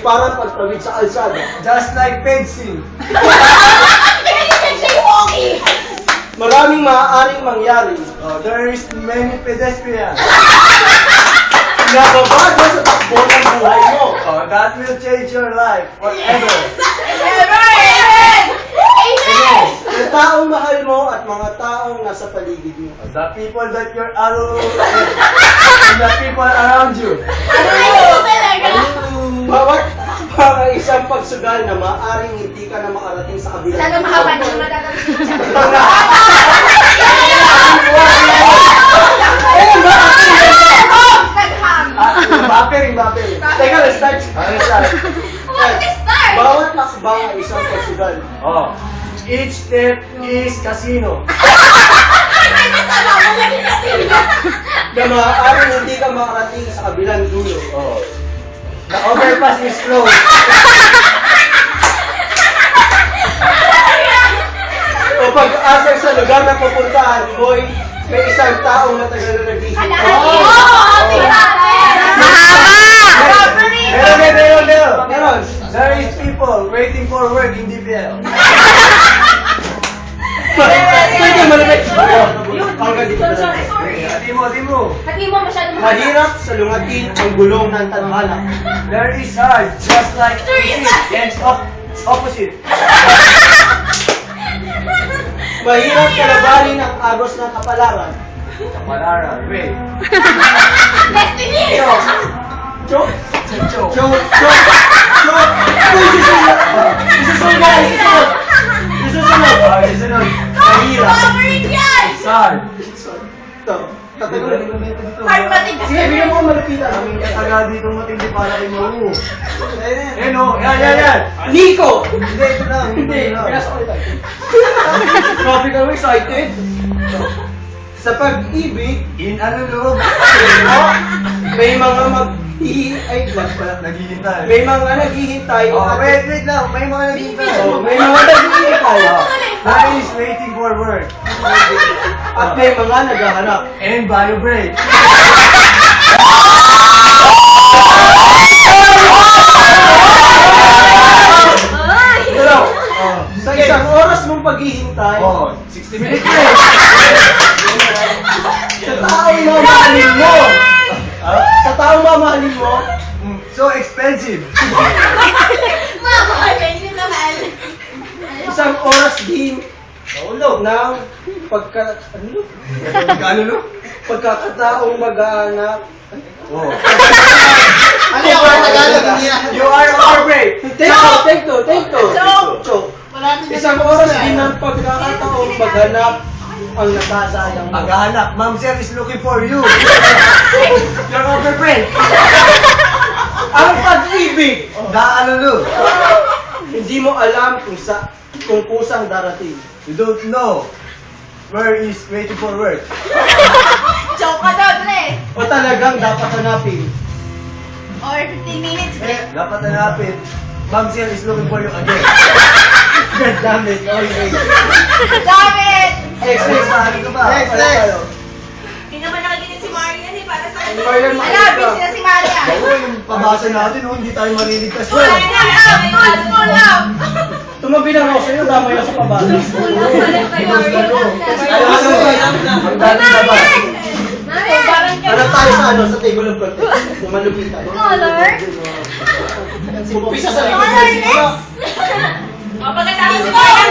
Parang pagtawid sa kalsada. Just like fencing. Maraming maaaring mangyari. There is many pedestrians. Nababago sa takbo ng buhay mo. That will change your life forever. Yung taong mahal mo at mga taong nasa paligid mo. The people that you're around and the people around you. Bawat mga isang pagsugal na maaaring hindi ka na makarating sa kabilang. Sana mahaba na yung matatabi. Bappering. Teka, let's start. Bawat lakbang ay isang pagsugal. Each step is casino. Na maaaring hindi ka makarating sa kabilang dulo. The overpass is closed. O pag-asar sa lugar na pupuntahan mo'y may isang taong matagal na naghihintay. Meron. There is people waiting for work in DPL. Pwede malapit. Hati mo. Hati mo masyado Mahirap sa lungatin ang gulong ng tadhana. There is hard, just like easy and opposite. Mahirap kalabanin ang agos ng kapalaran. Kapalaran, wait. Destiny! Chok! Choke. Isusunod. Mahirap. Sad. Ito. Tatanungin. Sige, bigyan mo ko malapitan. Ang taga dito matindi para kay Maru. Yan. Nico! Hindi, ito lang. Hindi. Pinasok ko ito. Grabe ka mo, excited. Sa pag-ibig, In ano loob? may mga naghihintay. May mga naghihintay. Wait lang. May mga naghihintay. May mga naghihintay. That is waiting for work. At may mga naghahanap. And bio break. Sa isang oras mong paghihintay, 60 minutes break. sa taong mamahalin mo, sa taong mamahalin mo, So expensive. isang oras din ng pagkakataong mag-aanap. Ano yung Tagalog niya? You are overbreak. Take two. Choke. Isang oras din ng pagkakataong maghanap ang nasasayang mo. Maghanap. Ma'am sir is looking for you. You're overbreak. Ang pag-ibig, Daalulu. hindi mo alam kung kusang darating. You don't know where is waiting for work. Choke ka daw, pre. O talagang dapat hanapin. Or 15 minutes, pre. Dapat hanapin. Ma'am sir is looking for you again. God damn it, always. Damn it! Next. Ano ka ba? Next. Hindi naman nakagitin si Marian eh, para sa kanya. Marian, Ala, busy na si Marian. Oo, yung pabasa natin, hindi tayo mariligtas Full up! Tumabi lang ako sa'yo, damay ako sa pabasa. Full up pala kayo. Ang dami na ba? Ano tayo sa table of contents? Lumalupitan. Color? Umpisa sa likod. Color next! O, pagkatapos si Marian!